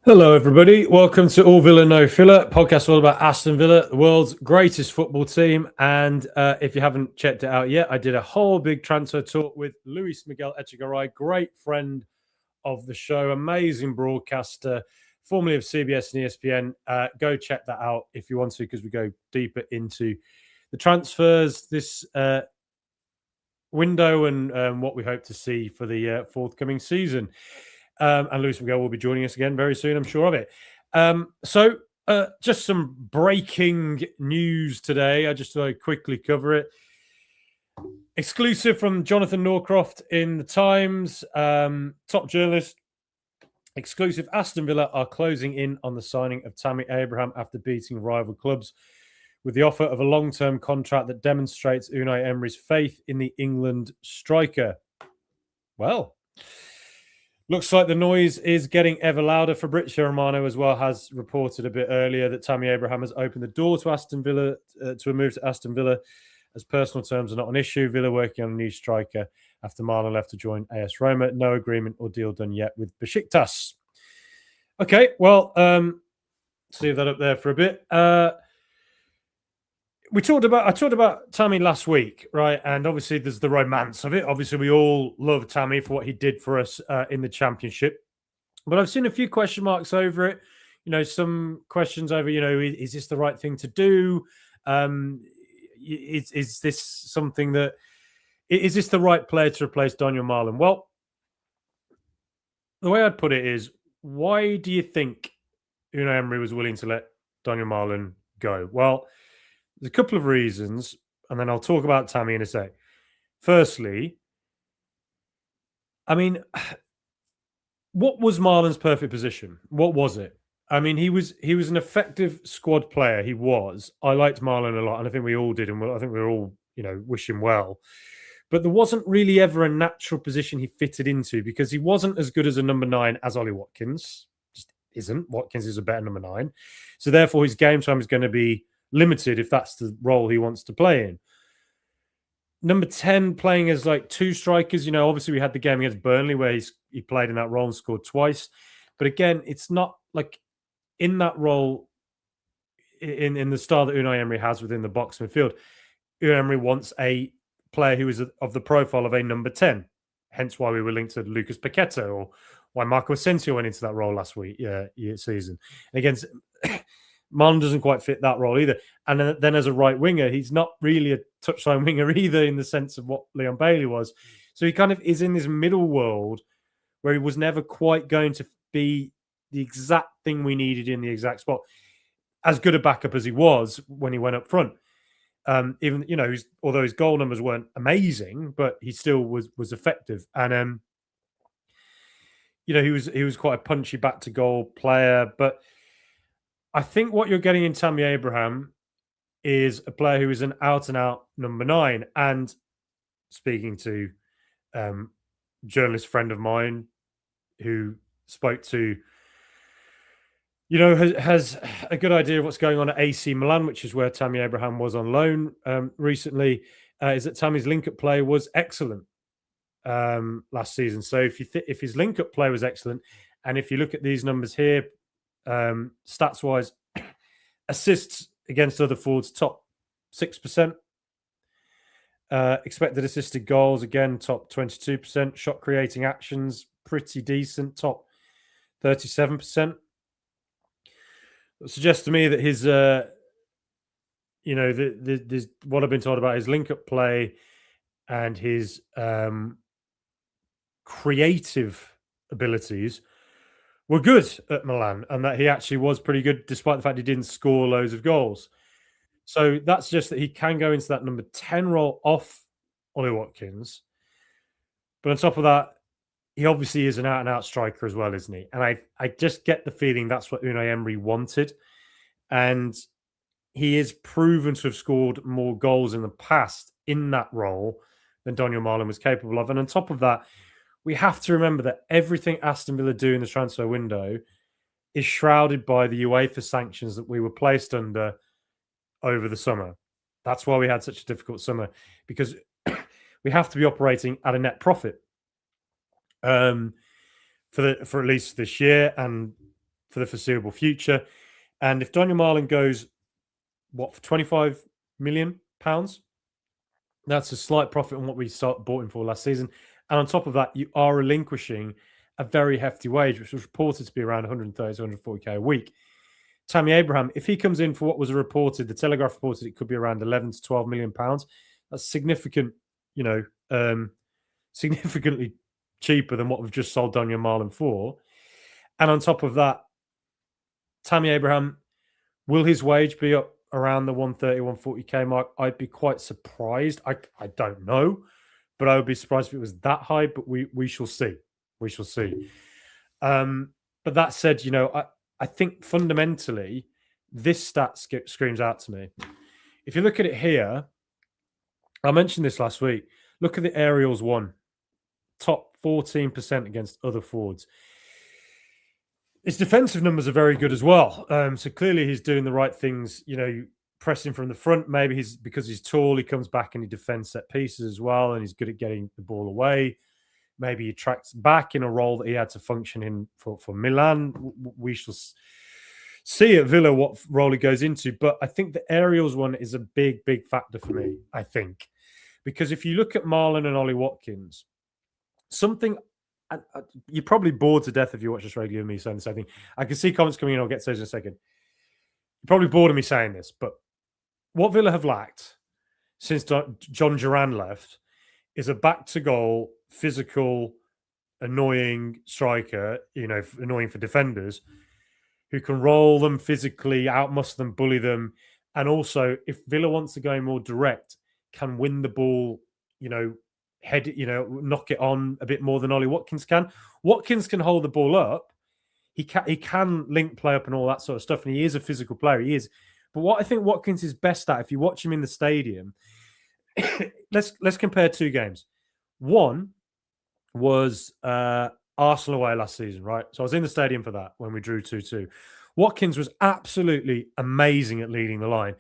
Hello, everybody. Welcome to All Villa No Filler, podcast all about Aston Villa, the world's greatest football team. And if you haven't checked it out yet, I did a whole big transfer talk with Luis Miguel Echegaray, great friend of the show, amazing broadcaster, formerly of CBS and ESPN. Go check that out if you want to, because we go deeper into the transfers this window and what we hope to see for the forthcoming season. And Luis Miguel will be joining us again very soon, I'm sure of it. So just some breaking news today. I just thought I'd quickly cover it. Exclusive from Jonathan Norcroft in the Times, top journalist. Exclusive: Aston Villa are closing in on the signing of Tammy Abraham after beating rival clubs with the offer of a long-term contract that demonstrates Unai Emery's faith in the England striker. Well, looks like the noise is getting ever louder. Fabrizio Romano as well has reported a bit earlier that Tammy Abraham has opened the door to Aston Villa, to a move to Aston Villa, as personal terms are not an issue. Villa working on a new striker after Marlon left to join AS Roma. No agreement or deal done yet with Besiktas. Okay, well, leave that up there for a bit. I talked about Tammy last week, right? And obviously there's the romance of it. Obviously we all love Tammy for what he did for us in the Championship. But I've seen a few question marks over it. Some questions over, is this the right thing to do? Is this something that... Is this the right player to replace Daniel Marlon? Well, the way I'd put it is, why do you think Unai Emery was willing to let Daniel Marlon go? Well, there's a couple of reasons, and then I'll talk about Tammy in a sec. Firstly, I mean, what was Marlon's perfect position? What was it? I mean, he was an effective squad player. He was. I liked Marlon a lot, and I think we all did, and I think we were all, wish him well. But there wasn't really ever a natural position he fitted into, because he wasn't as good as a number 9 as Ollie Watkins. Just isn't. Watkins is a better number 9. So therefore, his game time is going to be limited if that's the role he wants to play in. Number 10, playing as like two strikers. Obviously we had the game against Burnley where he played in that role and scored twice. But again, it's not like in that role, in the style that Unai Emery has within the box midfield. Unai Emery wants a player who is of the profile of a number 10. Hence why we were linked to Lucas Paqueta, or why Marco Asensio went into that role last season. And again, Marlon doesn't quite fit that role either. And then as a right winger, he's not really a touchline winger either, in the sense of what Leon Bailey was. So he kind of is in this middle world where he was never quite going to be the exact thing we needed in the exact spot. As good a backup as he was when he went up front. Even, although his goal numbers weren't amazing, but he still was effective. And, he was quite a punchy back to goal player. But I think what you're getting in Tammy Abraham is a player who is an out-and-out number 9. And speaking to journalist friend of mine who spoke to, has a good idea of what's going on at AC Milan, which is where Tammy Abraham was on loan recently, is that Tammy's link-up play was excellent last season. So if his link-up play was excellent, and if you look at these numbers here, stats-wise, assists against other forwards, top 6%. Expected assisted goals, again, top 22%. Shot creating actions, pretty decent, top 37%. It suggests to me that his, what I've been told about his link-up play and his creative abilities were good at Milan, and that he actually was pretty good, despite the fact he didn't score loads of goals. So that suggests that he can go into that number 10 role off Ollie Watkins. But on top of that, he obviously is an out-and-out striker as well, isn't he? And I just get the feeling that's what Unai Emery wanted. And he is proven to have scored more goals in the past in that role than Daniel Marlon was capable of. And on top of that, we have to remember that everything Aston Villa do in the transfer window is shrouded by the UEFA sanctions that we were placed under over the summer. That's why we had such a difficult summer, because we have to be operating at a net profit for at least this year. And for the foreseeable future. And if Daniel Marlin goes, what, for £25 million, that's a slight profit on what we bought him for last season. And on top of that, you are relinquishing a very hefty wage, which was reported to be around 130 to 140k a week. Tammy Abraham, if he comes in for what was reported, the Telegraph reported it could be around 11 to 12 million pounds. That's significant, significantly cheaper than what we've just sold Daniel Marlin for. And on top of that, Tammy Abraham, will his wage be up around the 130, 140k mark? I'd be quite surprised. I don't know, but I would be surprised if it was that high, but we shall see. We shall see. But that said, I think fundamentally, this stat screams out to me. If you look at it here, I mentioned this last week. Look at the aerials won, top 14% against other forwards. His defensive numbers are very good as well. So clearly he's doing the right things, pressing from the front. Maybe because he's tall, he comes back and he defends set pieces as well, and he's good at getting the ball away. Maybe he tracks back in a role that he had to function in for Milan. We shall see at Villa what role he goes into. But I think the aerials one is a big, big factor for me, I think. Because if you look at Marlon and Ollie Watkins, you're probably bored to death if you watch this regularly with me saying the same thing. I can see comments coming in. I'll get to those in a second. You're probably bored of me saying this, but what Villa have lacked since John Duran left is a back-to-goal, physical, annoying striker, annoying for defenders, who can roll them physically, outmuscle them, bully them, and also, if Villa wants to go more direct, can win the ball, head, knock it on a bit more than Ollie Watkins can. Watkins can hold the ball up. He can link play up and all that sort of stuff, and he is a physical player. He is. But what I think Watkins is best at, if you watch him in the stadium, let's compare two games. One was Arsenal away last season, right? So I was in the stadium for that when we drew 2-2. Watkins was absolutely amazing at leading the line.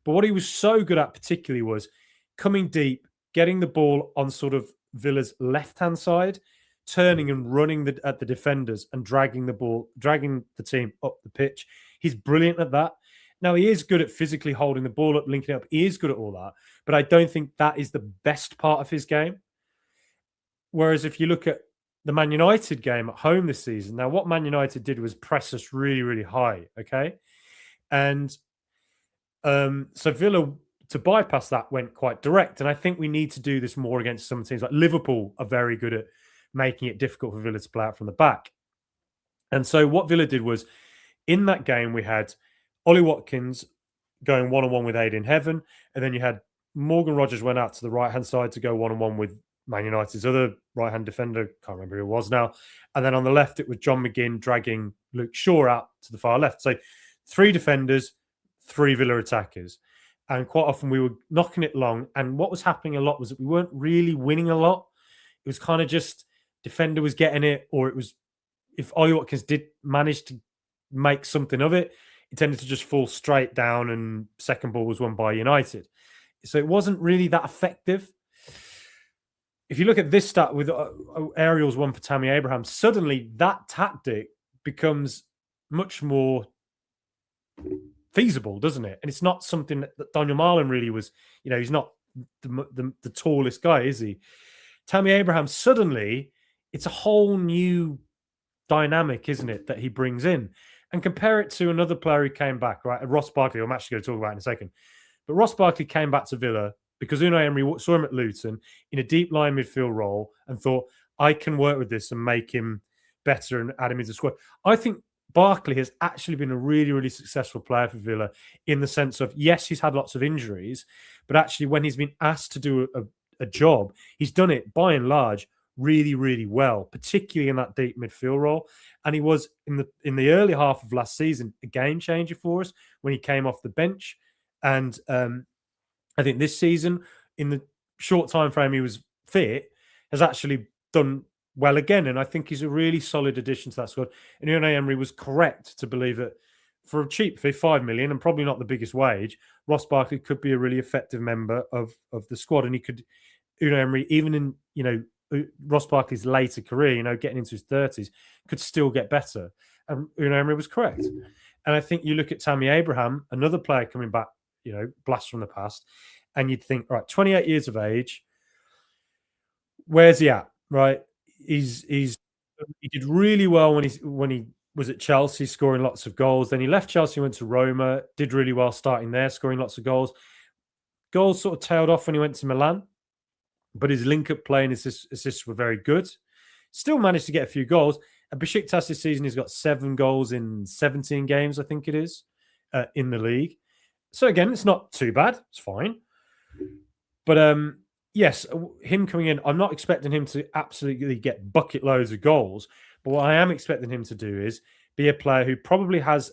But what he was so good at particularly was coming deep, getting the ball on sort of Villa's left-hand side, turning and running at the defenders and dragging the team up the pitch. He's brilliant at that. Now, he is good at physically holding the ball up, linking up. He is good at all that. But I don't think that is the best part of his game. Whereas if you look at the Man United game at home this season, now what Man United did was press us really, really high, okay? And so Villa, to bypass that, went quite direct. And I think we need to do this more against some teams. Like Liverpool are very good at making it difficult for Villa to play out from the back. And so what Villa did was, in that game, we had Ollie Watkins going one-on-one with Aiden Heaven, and then you had Morgan Rogers went out to the right-hand side to go one-on-one with Man United's other right-hand defender, can't remember who it was now. And then on the left, it was John McGinn dragging Luke Shaw out to the far left. So 3 defenders, 3 Villa attackers. And quite often we were knocking it long. And what was happening a lot was that we weren't really winning a lot. It was kind of just defender was getting it, or it was, if Ollie Watkins did manage to make something of it, it tended to just fall straight down, and second ball was won by United. So it wasn't really that effective. If you look at this stat with aerials one for Tammy Abraham, suddenly that tactic becomes much more feasible, doesn't it? And it's not something that Daniel Marlin really was, he's not the tallest guy, is he? Tammy Abraham, suddenly, it's a whole new dynamic, isn't it, that he brings in? And compare it to another player who came back, right? Ross Barkley, I'm actually going to talk about in a second. But Ross Barkley came back to Villa because Unai Emery saw him at Luton in a deep line midfield role and thought, I can work with this and make him better and add him into the squad. I think Barkley has actually been a really, really successful player for Villa in the sense of, yes, he's had lots of injuries, but actually when he's been asked to do a job, he's done it by and large really, really well, particularly in that deep midfield role. And he was in the early half of last season a game changer for us when he came off the bench. And I think this season, in the short time frame he was fit, has actually done well again. And I think he's a really solid addition to that squad. And Unai Emery was correct to believe that for a cheap fee, $5 million, and probably not the biggest wage, Ross Barkley could be a really effective member of the squad. And he could, Unai Emery, even in, Ross Barkley's later career, getting into his 30s, could still get better. and Unai Emery was correct. And I think you look at Tammy Abraham, another player coming back, blast from the past, and you'd think, right, 28 years of age, where's he at? Right, he did really well when he was at Chelsea, scoring lots of goals. Then he left Chelsea, went to Roma, did really well starting there, scoring lots of goals. Goals sort of tailed off when he went to Milan, but his link-up play and his assists were very good. Still managed to get a few goals. At Besiktas this season, he's got 7 goals in 17 games, I think it is, in the league. So again, it's not too bad. It's fine. But yes, him coming in, I'm not expecting him to absolutely get bucket loads of goals. But what I am expecting him to do is be a player who probably has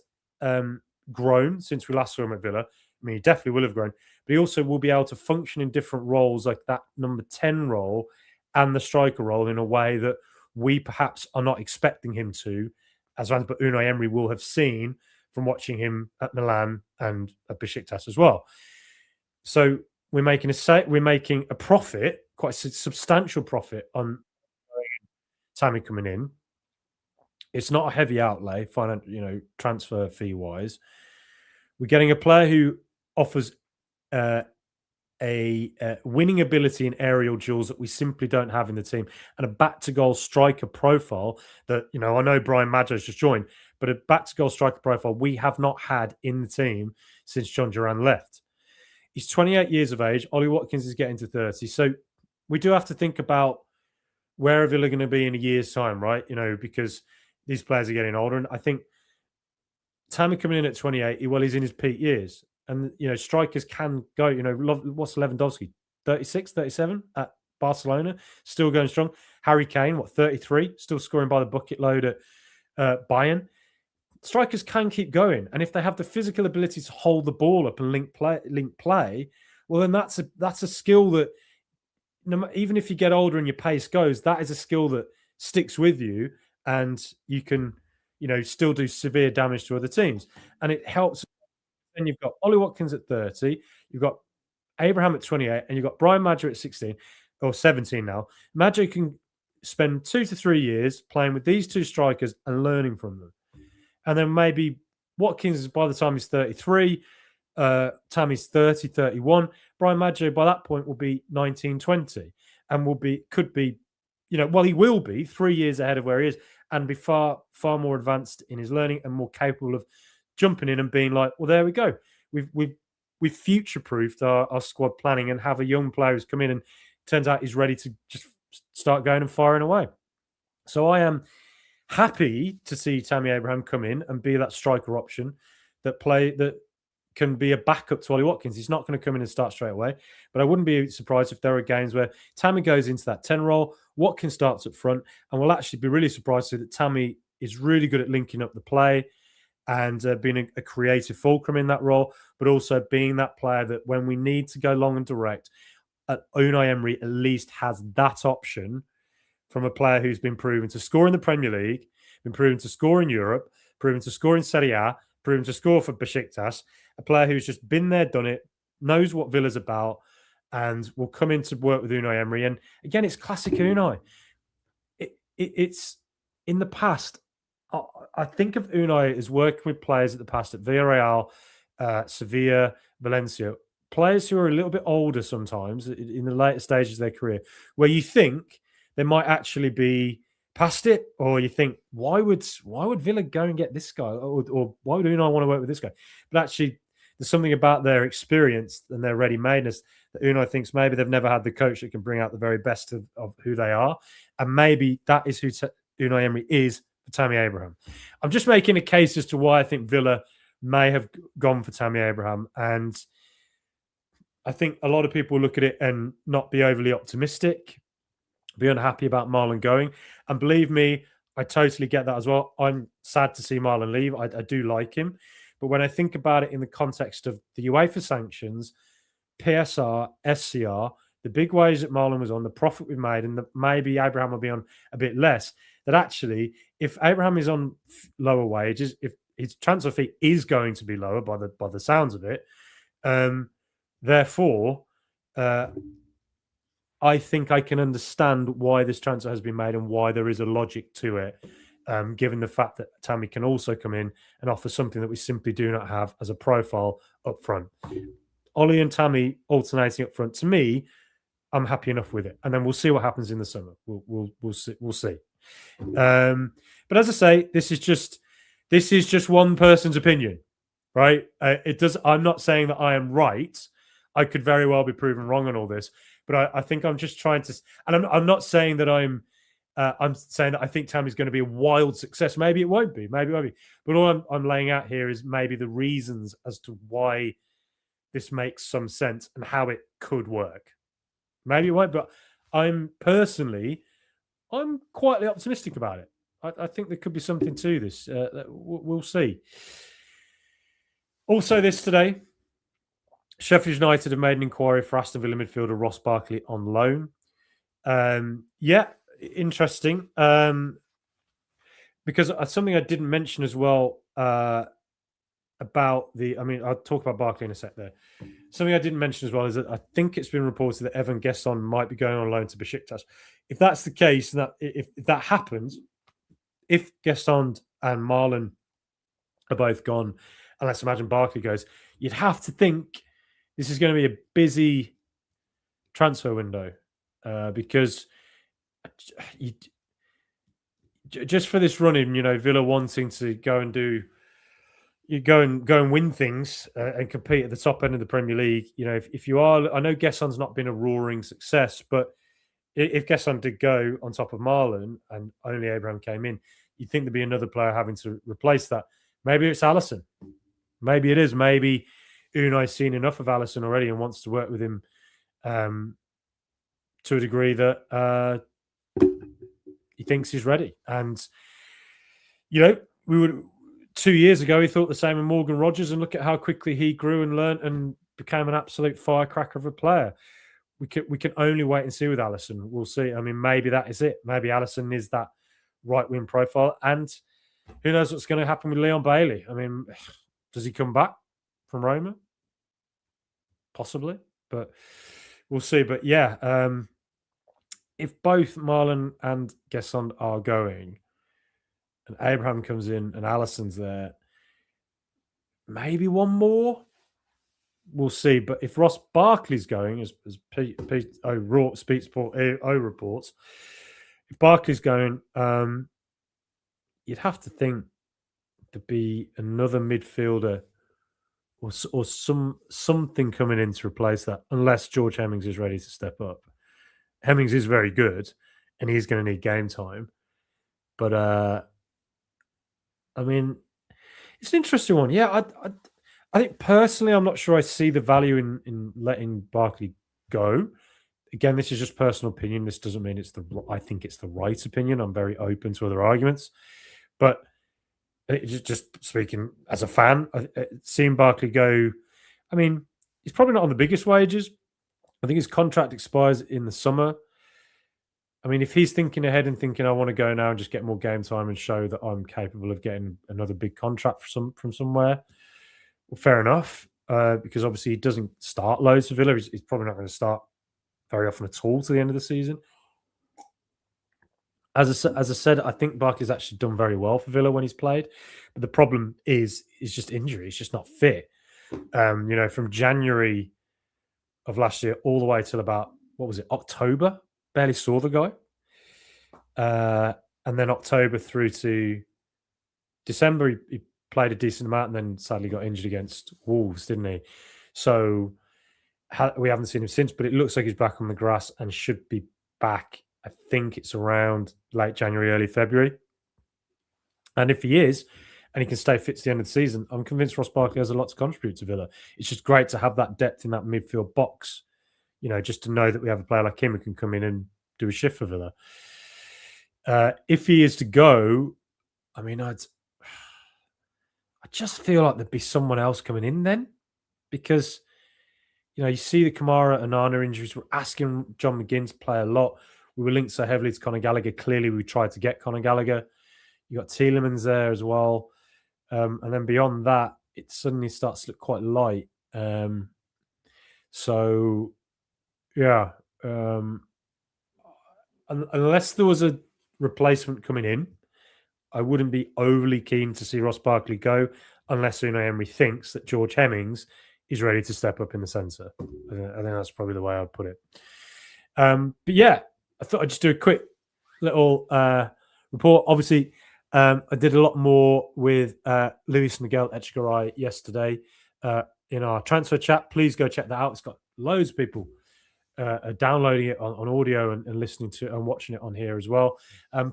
grown since we last saw him at Villa. I mean, he definitely will have grown, but he also will be able to function in different roles, like that number 10 role and the striker role, in a way that we perhaps are not expecting him to, as fans, but Unai Emery will have seen from watching him at Milan and at Besiktas as well. So we're making a profit, quite a substantial profit on Tammy coming in. It's not a heavy outlay, transfer fee wise. We're getting a player who offers a winning ability in aerial duels that we simply don't have in the team, and a back to goal striker profile that, I know Brian Madjo's just joined, but a back to goal striker profile we have not had in the team since John Duran left. He's 28 years of age. Ollie Watkins is getting to 30. So we do have to think about where are Villa going to be in a year's time, right? Because these players are getting older. And I think Tammy coming in at 28, he's in his peak years. And, strikers can go, what's Lewandowski? 36, 37 at Barcelona, still going strong. Harry Kane, 33, still scoring by the bucket load at Bayern. Strikers can keep going, and if they have the physical ability to hold the ball up and link play, well, then that's a skill that, even if you get older and your pace goes, that is a skill that sticks with you, and you can, still do severe damage to other teams, and it helps. Then you've got Ollie Watkins at 30, you've got Abraham at 28, and you've got Brian Madjo at 16 or 17 now. Madjo can spend 2 to 3 years playing with these two strikers and learning from them. And then maybe Watkins, by the time he's 33, Tammy's 30, 31. Brian Madjo, by that point, will be 19, 20. And could be, he will be 3 years ahead of where he is and be far, far more advanced in his learning and more capable of jumping in and being like, well, there we go. We've future-proofed our squad planning and have a young player who's come in and turns out he's ready to just start going and firing away. So I am happy to see Tammy Abraham come in and be that striker option that can be a backup to Ollie Watkins. He's not going to come in and start straight away, but I wouldn't be surprised if there are games where Tammy goes into that 10 role, Watkins starts up front, and we'll actually be really surprised to see that Tammy is really good at linking up the play and being a creative fulcrum in that role, but also being that player that when we need to go long and direct, Unai Emery at least has that option from a player who's been proven to score in the Premier League, been proven to score in Europe, proven to score in Serie A, proven to score for Besiktas, a player who's just been there, done it, knows what Villa's about, and will come in to work with Unai Emery. And again, it's classic Unai. It's in the past. I think of Unai as working with players at the past at Villarreal, Sevilla, Valencia, players who are a little bit older sometimes in the later stages of their career, where you think they might actually be past it, or you think, why would Villa go and get this guy, or why would Unai want to work with this guy? But actually, there's something about their experience and their ready-madness that Unai thinks maybe they've never had the coach that can bring out the very best of who they are, and maybe that is who Unai Emery is for Tammy Abraham. I'm just making a case as to why I think Villa may have gone for Tammy Abraham, and I think a lot of people look at it and not be overly optimistic, be unhappy about Marlon going. And believe me, I totally get that as well. I'm sad to see Marlon leave. I do like him. But when I think about it in the context of the UEFA sanctions, PSR, SCR, the big wage that Marlon was on, the profit we've made, and maybe Abraham will be on a bit less, that actually, if Abraham is on lower wages, if his transfer fee is going to be lower by the sounds of it, therefore, I think I can understand why this transfer has been made and why there is a logic to it. given the fact that Tammy can also come in and offer something that we simply do not have as a profile up front. Ollie and Tammy alternating up front, to me, I'm happy enough with it. And then we'll see what happens in the summer. We'll see. We'll see. But as I say, this is just one person's opinion, right? I'm not saying that I am right. I could very well be proven wrong on all this, but I think I'm just trying to. And I'm not saying that I'm saying that I think Tammy's going to be a wild success. Maybe it won't be. Maybe it won't be. But all I'm laying out here is maybe the reasons as to why this makes some sense and how it could work. Maybe it won't, but I'm quietly optimistic about it. I think there could be something to this. We'll see. Also, this today, Sheffield United have made an inquiry for Aston Villa midfielder Ross Barkley on loan. Yeah, interesting. Because something I didn't mention as well about I'll talk about Barkley in a sec there. Something I didn't mention as well is that I think it's been reported that Evan Gesson might be going on loan to Besiktas. If that's the case, and if that happens, if Gesson and Marlon are both gone, and let's imagine Barkley goes, you'd have to think this is going to be a busy transfer window because just for this running, Villa wanting to go and win things and compete at the top end of the Premier League. If you are, I know Gesson's not been a roaring success, but if Gesson did go on top of Marlon and only Abraham came in, you'd think there'd be another player having to replace that. Maybe it's Alisson. Maybe it is. Maybe Unai's seen enough of Alisson already and wants to work with him to a degree that he thinks he's ready. And, we would 2 years ago, he thought the same of Morgan Rogers, and look at how quickly he grew and learnt and became an absolute firecracker of a player. We can only wait and see with Alisson. We'll see. Maybe that is it. Maybe Alisson is that right wing profile, and who knows what's going to happen with Leon Bailey. Does he come back from Roma? Possibly, but we'll see. But yeah, if both Marlon and Gesson are going, and Abraham comes in and Alisson's there, maybe one more. We'll see. But if Ross Barkley's going, as Pete reports, if Barkley's going, you'd have to think to be another midfielder or something coming in to replace that, unless George Hemmings is ready to step up. Hemmings is very good, and he's going to need game time. But it's an interesting one. Yeah, I think personally, I'm not sure I see the value in letting Barkley go. Again, this is just personal opinion. This doesn't mean I think it's the right opinion. I'm very open to other arguments, but just speaking as a fan, seeing Barkley go, he's probably not on the biggest wages. I think his contract expires in the summer. If he's thinking ahead and thinking, I want to go now and just get more game time and show that I'm capable of getting another big contract from somewhere, well, fair enough. Because obviously he doesn't start loads for Villa. He's probably not going to start very often at all to the end of the season. As I said, I think Barkley's actually done very well for Villa when he's played. But the problem is just injury. He's just not fit. From January of last year all the way till about, October? Barely saw the guy. And then October through to December, he played a decent amount and then sadly got injured against Wolves, didn't he? So we haven't seen him since, but it looks like he's back on the grass and should be back. I think it's around late January, early February. And if he is, and he can stay fit to the end of the season, I'm convinced Ross Barkley has a lot to contribute to Villa. It's just great to have that depth in that midfield box, just to know that we have a player like him who can come in and do a shift for Villa. If he is to go, I just feel like there'd be someone else coming in then, because you see the Kamara and Anna injuries. We're asking John McGinn to play a lot. We were linked so heavily to Conor Gallagher. Clearly, we tried to get Conor Gallagher. You got Tielemans there as well, and then beyond that, it suddenly starts to look quite light. So, yeah, unless there was a replacement coming in, I wouldn't be overly keen to see Ross Barkley go unless Unai Emery thinks that George Hemmings is ready to step up in the centre. I think that's probably the way I'd put it. But yeah, I thought I'd just do a quick little report. Obviously, I did a lot more with Luis Miguel Echegaray yesterday in our transfer chat. Please go check that out. It's got loads of people downloading it on audio and listening to it and watching it on here as well.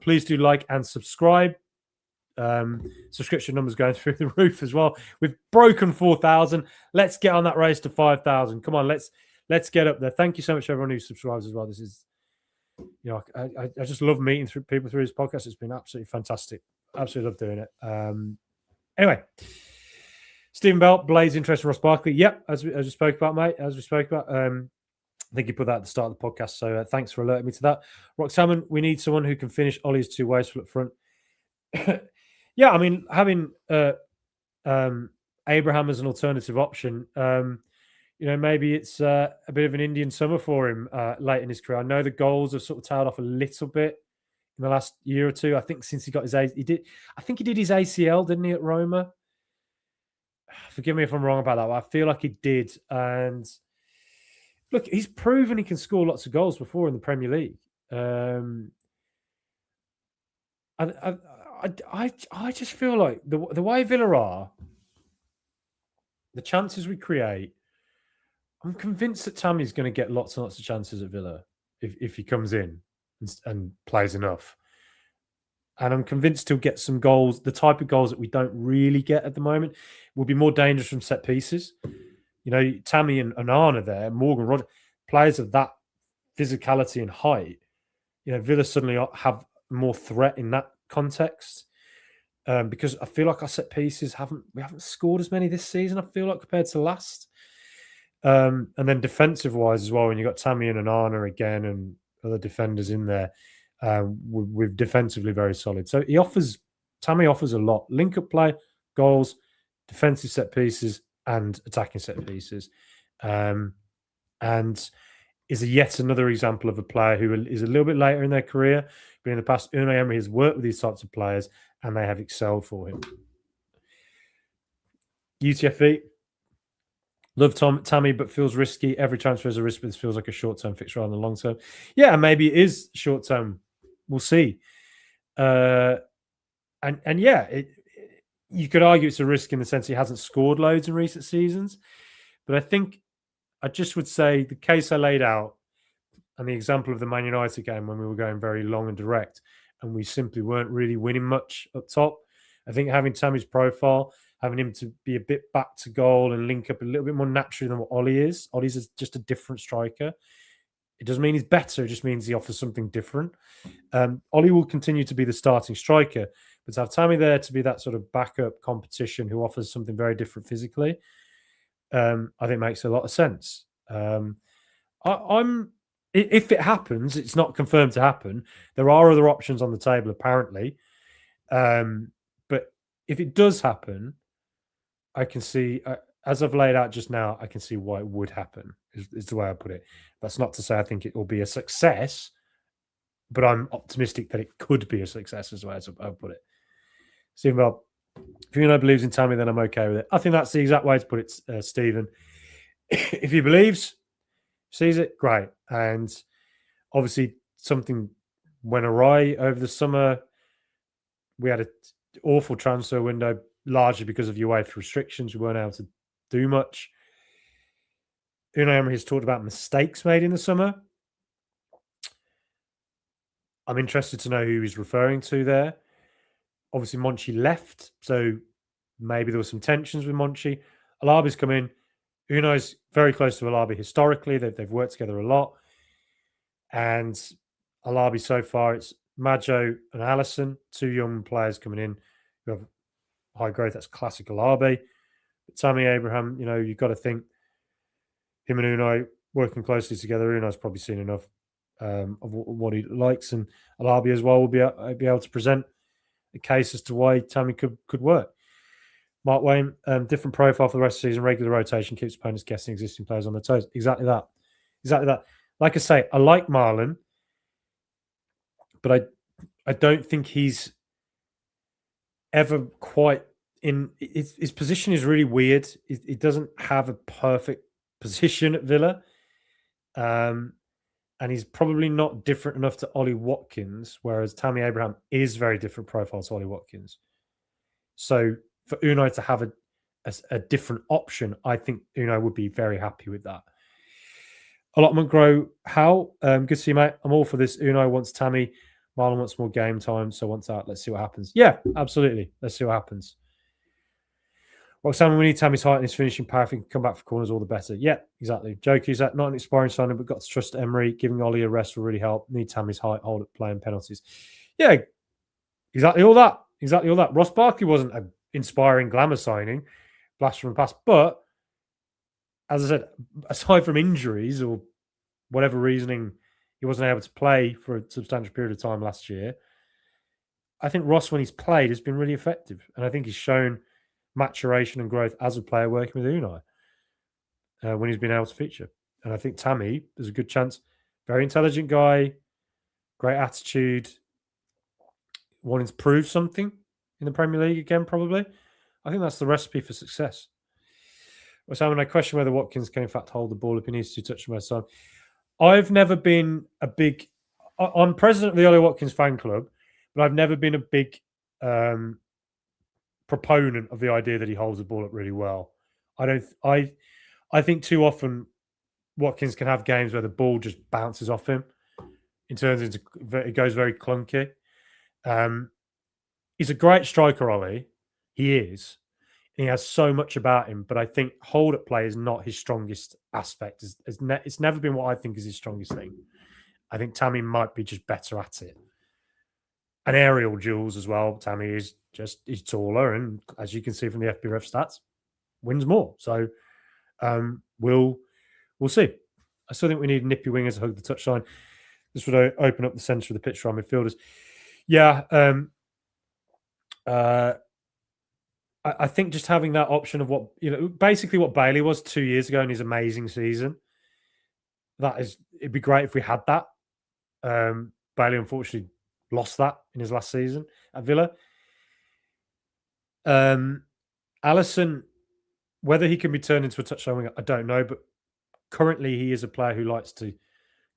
Please do like and subscribe. Subscription numbers going through the roof as well. We've broken 4,000. Let's get on that race to 5,000. Come on, let's get up there. Thank you so much, everyone who subscribes as well. This is, I just love meeting people through this podcast. It's been absolutely fantastic. Absolutely love doing it. Anyway, Stephen Bell, Blaze interest in Ross Barkley. Yep, as we spoke about, mate. As we spoke about. I think you put that at the start of the podcast. So thanks for alerting me to that. Rock Salmon, we need someone who can finish Ollie's too wasteful up front. Yeah, I mean, having Abraham as an alternative option, maybe it's a bit of an Indian summer for him late in his career. I know the goals have sort of tailed off a little bit in the last year or two. I think since he got his he did his ACL, didn't he, at Roma? Forgive me if I'm wrong about that, but I feel like he did. And look, he's proven he can score lots of goals before in the Premier League. I just feel like the way Villa are, the chances we create, I'm convinced that Tammy's going to get lots and lots of chances at Villa if he comes in and plays enough. And I'm convinced he'll get some goals, the type of goals that we don't really get at the moment, will be more dangerous from set pieces. Tammy and Onana there, Morgan, Roger, players of that physicality and height, Villa suddenly have more threat in that context. Because I feel like our set pieces we haven't scored as many this season, I feel like, compared to last. And then defensive wise as well, when you've got Tammy and Onana again and other defenders in there, we're defensively very solid. So Tammy offers a lot: link up play, goals, defensive set pieces, and attacking set pieces. And is yet another example of a player who is a little bit later in their career, but in the past, Unai Emery has worked with these types of players and they have excelled for him. UTFE, love Tammy, but feels risky. Every transfer is a risk, but this feels like a short-term fix rather than long-term. Yeah, maybe it is short-term. We'll see. And yeah, you could argue it's a risk in the sense he hasn't scored loads in recent seasons. But I think I just would say the case I laid out and the example of the Man United game when we were going very long and direct and we simply weren't really winning much up top. I think having Tammy's profile, having him to be a bit back to goal and link up a little bit more naturally than what Ollie is. Ollie's just a different striker. It doesn't mean he's better. It just means he offers something different. Ollie will continue to be the starting striker, but to have Tammy there to be that sort of backup competition who offers something very different physically, I think makes a lot of sense. If it happens, it's not confirmed to happen. There are other options on the table, apparently. But if it does happen, I can see, as I've laid out just now, I can see why it would happen, is the way I put it. That's not to say I think it will be a success, but I'm optimistic that it could be a success, is the way I put it. Stephen Bell, if Unai believes in Tammy, then I'm okay with it. I think that's the exact way to put it, Stephen. If he believes, sees it, great. And obviously something went awry over the summer. We had an awful transfer window, largely because of UEFA restrictions. We weren't able to do much. Unai Emery has talked about mistakes made in the summer. I'm interested to know who he's referring to there. Obviously, Monchi left, so maybe there were some tensions with Monchi. Alabi's come in. Unai's very close to Alabi historically. They've worked together a lot. And Alabi so far, it's Maggio and Allison, two young players coming in who have high growth. That's classic Alabi. But Tammy Abraham, you've got to think him and Unai working closely together. Unai's probably seen enough of what he likes, and Alabi as well will be able to present a case as to why Tammy could work. Mark Wayne, different profile for the rest of the season. Regular rotation keeps opponents guessing existing players on their toes. Exactly that. Like I say, I like Marlon, but I don't think he's ever quite in his position is really weird. He doesn't have a perfect position at Villa. Um, and he's probably not different enough to Ollie Watkins, whereas Tammy Abraham is very different profile to Ollie Watkins. So for Unai to have a different option, I think Unai would be very happy with that. Allotment grow. How? Good to see you, mate. I'm all for this. Unai wants Tammy. Marlon wants more game time, so wants out. Let's see what happens. Yeah, absolutely. Let's see what happens. Well, Simon, we need Tammy's height and his finishing power. If he can come back for corners, all the better. Yeah, exactly. Jokey's that not an expiring signing, but got to trust Emery. Giving Ollie a rest will really help. Need Tammy's height, hold up, play and penalties. Yeah, exactly all that. Exactly all that. Ross Barkley wasn't an inspiring glamour signing, blast from the past. But as I said, aside from injuries or whatever reasoning, he wasn't able to play for a substantial period of time last year. I think Ross, when he's played, has been really effective. And I think he's shown maturation and growth as a player working with Unai when he's been able to feature. And I think Tammy, there's a good chance, very intelligent guy, great attitude, wanting to prove something in the Premier League again, probably. I think that's the recipe for success. Well, Simon, I question whether Watkins can in fact hold the ball if he needs to touch my son. I've never been a big. I'm president of the Ollie Watkins fan club, but I've never been a big proponent of the idea that he holds the ball up really well. I think too often Watkins can have games where the ball just bounces off him. It goes very clunky. He's a great striker, Ollie. He is. He has so much about him, but I think hold-up play is not his strongest aspect. It's never been what I think is his strongest thing. I think Tammy might be just better at it. And aerial duels as well. Tammy is he's taller, and as you can see from the FBref stats, wins more. So we'll see. I still think we need nippy wingers to hug the touchline. This would open up the centre of the pitch for our midfielders. Yeah. I think just having that option of basically what Bailey was 2 years ago in his amazing season. It'd be great if we had that. Bailey unfortunately lost that in his last season at Villa. Alisson, whether he can be turned into a touchline winger, I don't know, but currently he is a player who likes to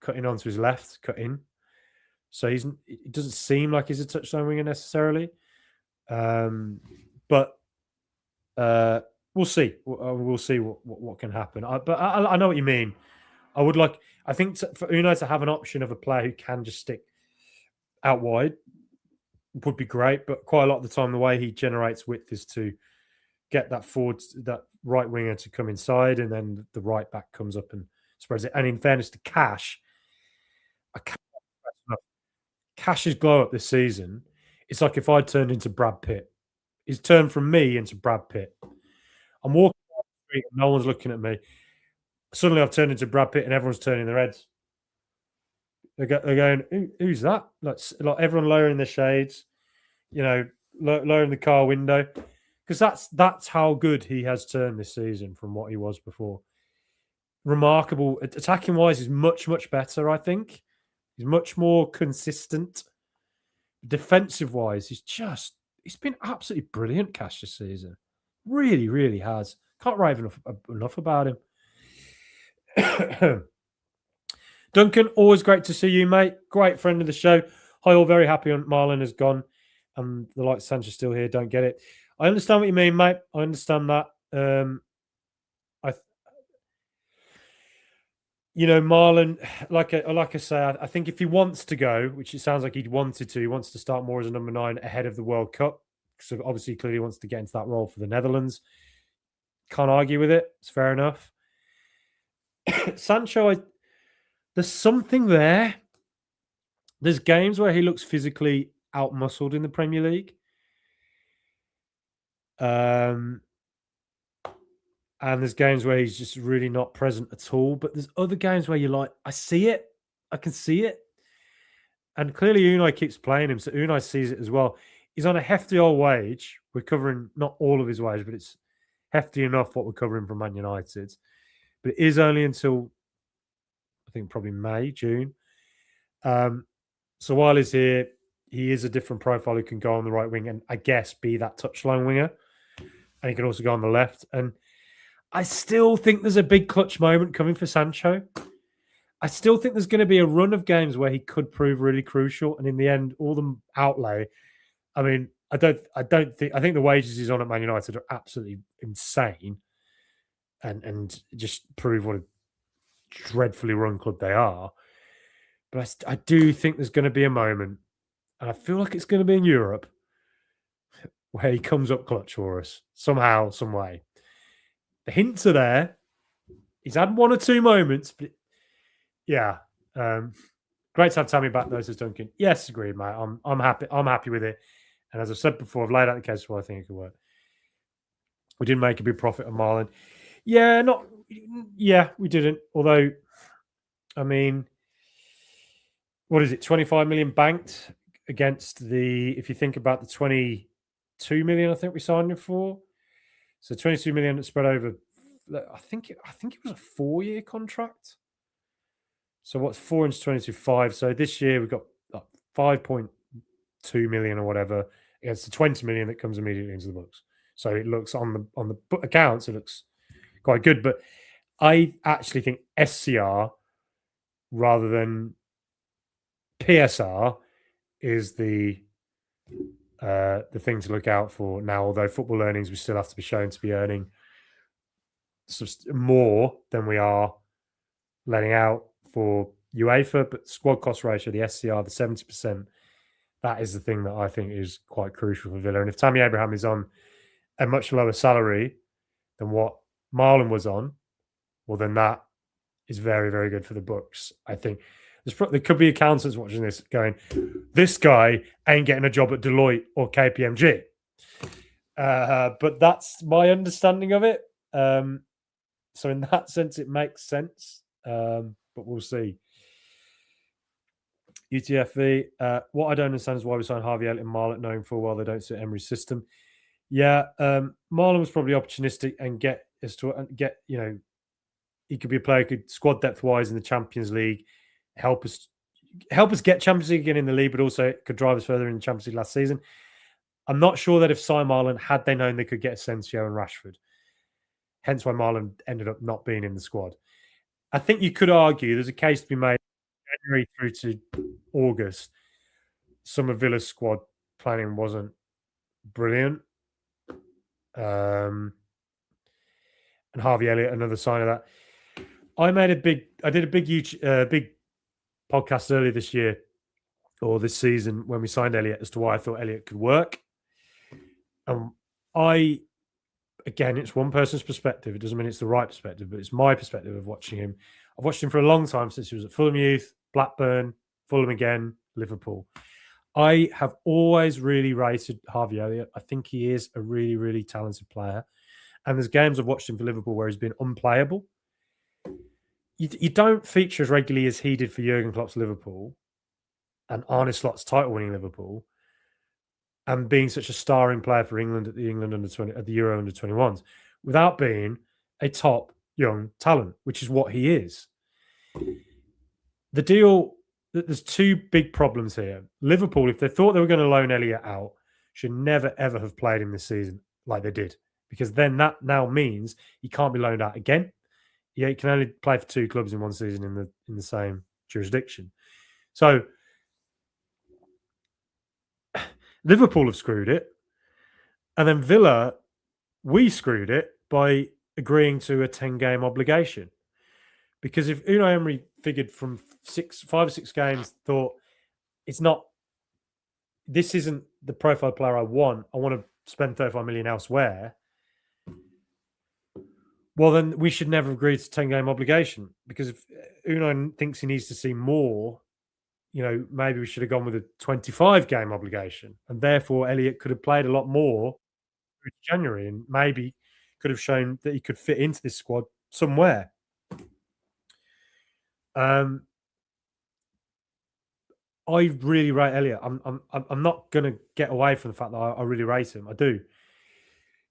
cut in onto his left, cut in. So it doesn't seem like he's a touchline winger necessarily. But we'll see. We'll see what can happen. But I know what you mean. I think for Unai to have an option of a player who can just stick out wide would be great. But quite a lot of the time, the way he generates width is to get that right winger to come inside, and then the right back comes up and spreads it. And in fairness to Cash's glow up this season, it's like if I turned into Brad Pitt. He's turned from me into Brad Pitt. I'm walking down the street and no one's looking at me. Suddenly I've turned into Brad Pitt and everyone's turning their heads. They're going, who's that? Like everyone lowering their shades, lowering the car window. Because that's how good he has turned this season from what he was before. Remarkable. Attacking wise, he's much, much better, I think. He's much more consistent. Defensive wise, he's been absolutely brilliant, Cash, this season. Really, really has. Can't rave enough about him. Duncan, always great to see you, mate. Great friend of the show. Hi, all. Very happy Marlon has gone. And the light Sanchez still here. Don't get it. I understand what you mean, mate. I understand that. Marlon, like I say, I think if he wants to go, which it sounds like he wants to start more as a number 9 ahead of the World Cup. So obviously, he clearly wants to get into that role for the Netherlands. Can't argue with it. It's fair enough. Sancho, there's something there. There's games where he looks physically out-muscled in the Premier League. And there's games where he's just really not present at all. But there's other games where you're like, I see it. I can see it. And clearly Unai keeps playing him, so Unai sees it as well. He's on a hefty old wage. We're covering not all of his wage, but it's hefty enough what we're covering from Man United. But it is only until, I think, probably May, June. So while he's here, he is a different profile who can go on the right wing and I guess be that touchline winger. And he can also go on the left. And I still think there's a big clutch moment coming for Sancho. I still think there's going to be a run of games where he could prove really crucial. And in the end, all the outlay, I mean, I think the wages he's on at Man United are absolutely insane and just prove what a dreadfully run club they are. But I do think there's going to be a moment, and I feel like it's going to be in Europe, where he comes up clutch for us somehow, some way. The hints are there. He's had one or two moments, but yeah. Great to have Tammy back though, says Duncan. Yes, agreed, mate. I'm happy. I'm happy with it. And as I've said before, I've laid out the case why I think it could work. We didn't make a big profit on Marlon. Yeah, we didn't. Although, I mean, what is it? 25 million banked against if you think about the 22 million I think we signed him for. So 22 million spread over, I think it was a 4-year contract. So what's 4 into 22? 5. So this year we've got 5.2 million or whatever against the 20 million that comes immediately into the books. So it looks on the accounts, it looks quite good. But I actually think SCR rather than PSR is the thing to look out for now. Although football earnings, we still have to be shown to be earning more than we are letting out for UEFA, but squad cost ratio, the SCR, the 70%, that is the thing that I think is quite crucial for Villa. And if Tammy Abraham is on a much lower salary than what Marlon was on, well, then that is very, very good for the books. I think there could be accountants watching this going, this guy ain't getting a job at Deloitte or KPMG. But that's my understanding of it. So in that sense, it makes sense. But we'll see. UTFV. What I don't understand is why we signed Harvey Elliott and Marlon knowing full well they don't suit Emery's system. Yeah, Marlon was probably opportunistic and he could be a player who could squad depth wise in the Champions League, help us get Champions League again in the league, but also it could drive us further in the Champions League last season. I'm not sure that if signed Marlon, had they known they could get Asensio and Rashford, hence why Marlon ended up not being in the squad. I think you could argue there's a case to be made January through to August. Some of Villa's squad planning wasn't brilliant. And Harvey Elliott, another sign of that. I did a big podcast earlier this year or this season when we signed Elliott as to why I thought Elliott could work. Again, it's one person's perspective. It doesn't mean it's the right perspective, but it's my perspective of watching him. I've watched him for a long time since he was at Fulham Youth, Blackburn, Fulham again, Liverpool. I have always really rated Harvey Elliott. I think he is a really, really talented player. And there's games I've watched him for Liverpool where he's been unplayable. You don't feature as regularly as he did for Jurgen Klopp's Liverpool and Arne Slot's title-winning Liverpool, and being such a starring player for England at the Euro Under-21s, without being a top young talent, which is what he is. There's two big problems here. Liverpool, if they thought they were going to loan Elliott out, should never, ever have played him this season like they did, because then that now means he can't be loaned out again. He can only play for 2 clubs in one season in the same jurisdiction. So Liverpool have screwed it. And then Villa, we screwed it by agreeing to a 10-game obligation. Because if Unai Emery figured from 5 or 6 games, thought this isn't the profile player I want to spend 35 million elsewhere, well, then we should never agree to 10-game obligation. Because if Unai thinks he needs to see more, maybe we should have gone with a 25-game obligation. And therefore, Elliott could have played a lot more through January and maybe could have shown that he could fit into this squad somewhere. I really rate Elliott. I'm not going to get away from the fact that I really rate him. I do.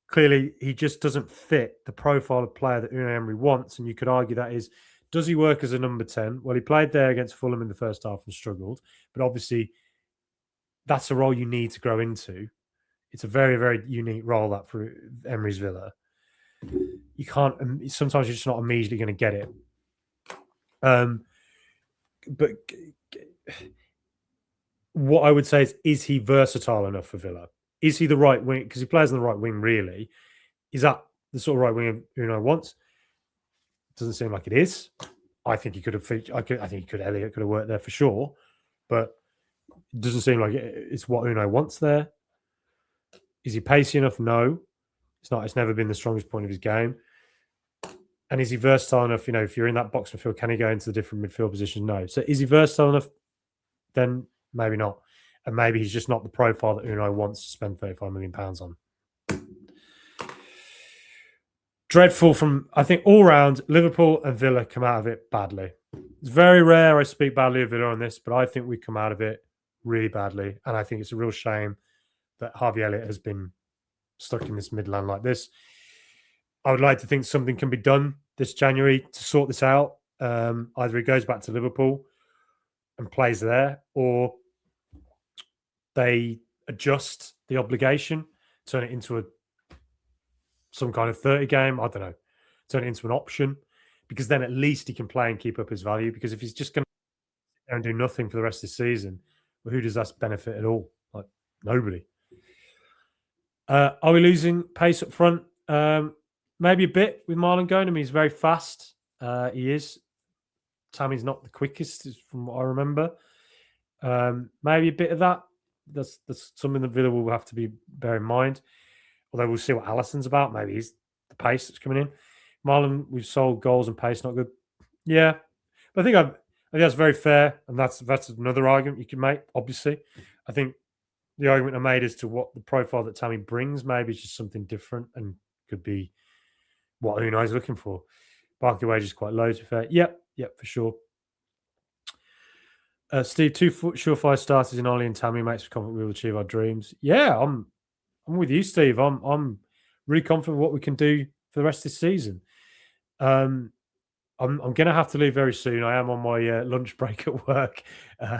Clearly, he just doesn't fit the profile of player that Unai Emery wants. And you could argue that is, does he work as a number 10? Well, he played there against Fulham in the first half and struggled. But obviously, that's a role you need to grow into. It's a very, very unique role that for Emery's Villa. You can't. Sometimes you're just not immediately going to get it. But what I would say is he versatile enough for Villa? Is he the right wing? Because he plays on the right wing, really. Is that the sort of right wing Unai wants? Doesn't seem like it is. I think he could have. I think he could. Elliot could have worked there for sure, but it doesn't seem like it's what Unai wants there. Is he pacey enough? No, it's not. It's never been the strongest point of his game. And is he versatile enough? If you're in that box midfield, can he go into the different midfield positions? No. So is he versatile enough? Then maybe not. And maybe he's just not the profile that Unai wants to spend £35 million on. Dreadful from, I think, all round, Liverpool and Villa come out of it badly. It's very rare I speak badly of Villa on this, but I think we come out of it really badly. And I think it's a real shame that Harvey Elliott has been stuck in this midland like this. I would like to think something can be done this January to sort this out. Either he goes back to Liverpool and plays there, or they adjust the obligation, turn it into some kind of 30 game. I don't know. Turn it into an option, because then at least he can play and keep up his value. Because if he's just going to sit there and do nothing for the rest of the season, well, who does that benefit at all? Like, nobody. Are we losing pace up front? Maybe a bit with Marlon going. I mean, he's very fast. He is. Tammy's not the quickest, from what I remember. Maybe a bit of that. That's something that Villa will have to bear in mind. Although we'll see what Alisson's about. Maybe he's the pace that's coming in. Marlon, we've sold goals and pace, not good. Yeah, but I think that's very fair, and that's another argument you can make. Obviously, I think the argument I made as to what the profile that Tammy brings maybe is just something different and could be what Unai's looking for. Barkley wage is quite low, to be fair. Yep, for sure. Steve, 2 surefire starters in Ollie and Tammy makes me confident we will achieve our dreams. Yeah, I'm with you, Steve. I'm really confident what we can do for the rest of this season. I'm going to have to leave very soon. I am on my lunch break at work,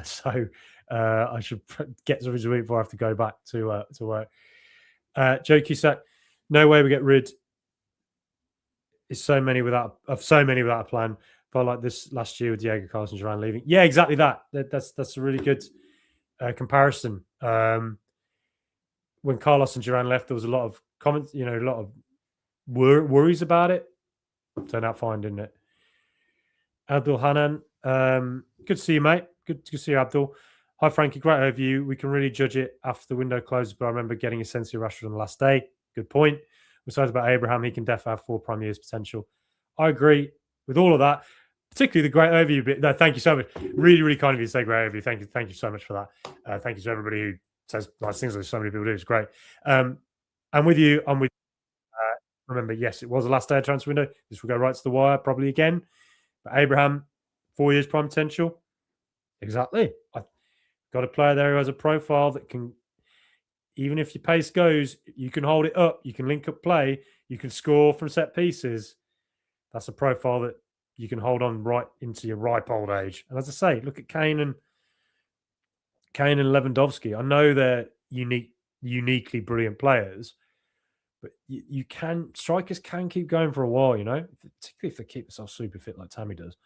so I should get something to eat before I have to go back to work. Joe Cusack, no way we get rid. Is so many without a plan. Felt like this last year with Diego Carlos and Duran leaving. Yeah, exactly that. That's a really good comparison. When Carlos and Duran left, there was a lot of comments, a lot of worries about it. Turned out fine, didn't it? Abdul Hanan, good to see you, mate. Good to see you, Abdul. Hi, Frankie. Great overview. We can really judge it after the window closes, but I remember getting a sense of Rashford on the last day. Good point. Besides about Abraham, he can definitely have 4 prime years potential. I agree with all of that, particularly the great overview bit. No, thank you so much. Really, really kind of you to say great overview. Thank you so much for that. Thank you to everybody who says nice things like so many people do. It's great. I'm with you. Remember, yes, it was the last day of transfer window. This will go right to the wire probably again. But Abraham, 4 years prime potential. Exactly. I've got a player there who has a profile that can, even if your pace goes, you can hold it up. You can link up play. You can score from set pieces. That's a profile that you can hold on right into your ripe old age. And as I say, look at Kane and Lewandowski. I know they're uniquely brilliant players, but strikers can keep going for a while, particularly if they keep themselves super fit like Tammy does.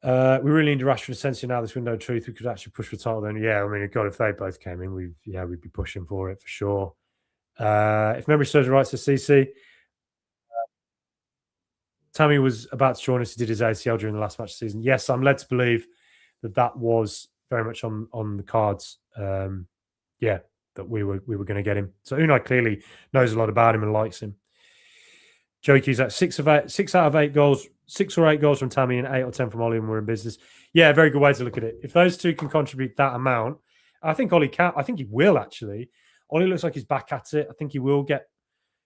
We really need Rashford and Asensio now. This window of truth, we could actually push for the title. Then, yeah, I mean, God, if they both came in, we'd be pushing for it for sure. If memory serves right, to CC, Tammy was about to join us. He did his ACL during the last match of the season. Yes, I'm led to believe that was very much on the cards. That we were going to get him. So Unai clearly knows a lot about him and likes him. Joey Cusack, 6 out of 8 goals, 6 or 8 goals from Tammy and 8 or 10 from Ollie when we're in business. Yeah, very good way to look at it. If those two can contribute that amount, I think Ollie can. I think he will actually. Ollie looks like he's back at it. I think he will get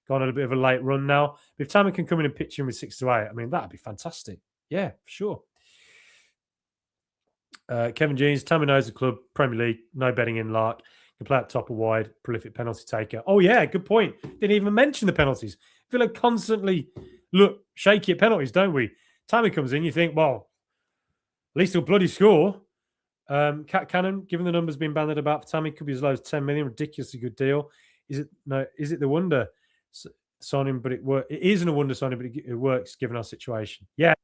gone on a bit of a late run now. But if Tammy can come in and pitch in with 6 to 8, I mean, that'd be fantastic. Yeah, for sure. Kevin Jeans, Tammy knows the club, Premier League, no betting in Lark. Can play up top or wide, prolific penalty taker. Oh, yeah, good point. Didn't even mention the penalties. Villa constantly look shaky at penalties, don't we? Tammy comes in, you think, well, at least he'll bloody score. Cannon, given the numbers being banded about for Tammy, could be as low as 10 million. Ridiculously good deal. Is it the wonder signing? But it isn't a wonder signing, but it works given our situation. Yeah,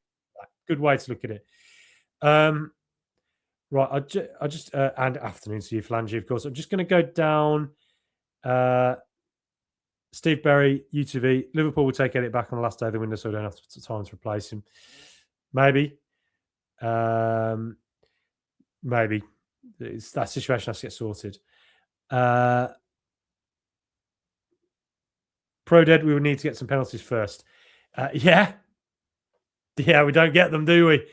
good way to look at it. Right, I just and afternoon to you, Flangy, of course. I'm just going to go down. Steve Berry, UTV. Liverpool will take Elliott back on the last day of the window, so we don't have time to replace him. Maybe. Maybe. That situation has to get sorted. Pro Dead, we would need to get some penalties first. Yeah, we don't get them, do we?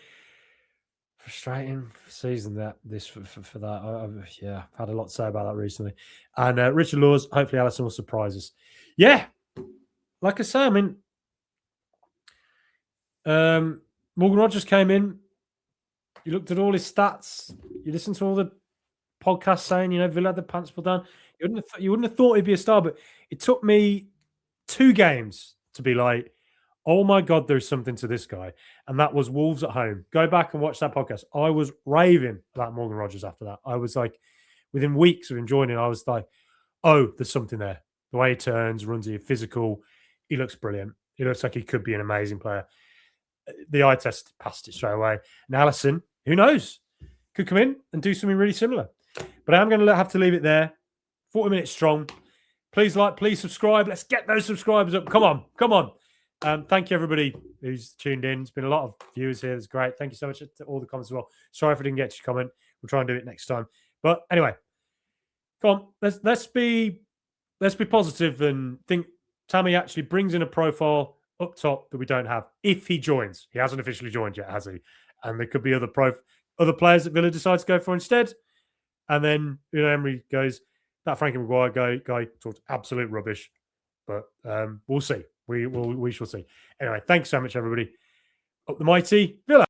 Frustrating season for that. I've had a lot to say about that recently. And Richard Laws, hopefully Alisson will surprise us. Yeah, like I say, I mean, Morgan Rogers came in. You looked at all his stats. You listened to all the podcasts saying, Villa had the pants pulled down. You wouldn't have thought he'd be a star, but it took me 2 games to be like, oh my God, there's something to this guy. And that was Wolves at home. Go back and watch that podcast. I was raving about Morgan Rogers after that. I was like, within weeks of him joining, I was like, oh, there's something there. The way he turns, runs it, physical. He looks brilliant. He looks like he could be an amazing player. The eye test passed it straight away. And Alisson, who knows, could come in and do something really similar. But I'm going to have to leave it there. 40 minutes strong. Please like, please subscribe. Let's get those subscribers up. Come on. Thank you, everybody who's tuned in. It's been a lot of viewers here. It's great. Thank you so much to all the comments as well. Sorry if I didn't get your comment. We'll try and do it next time. But anyway, come on. Let's be positive and think Tammy actually brings in a profile up top that we don't have. If he joins, he hasn't officially joined yet, has he? And there could be other players that Villa decides to go for instead. And then Emery goes, that Frankie Maguire guy talked absolute rubbish. But we'll see. We shall see. Anyway, thanks so much, everybody. Up the mighty Villa.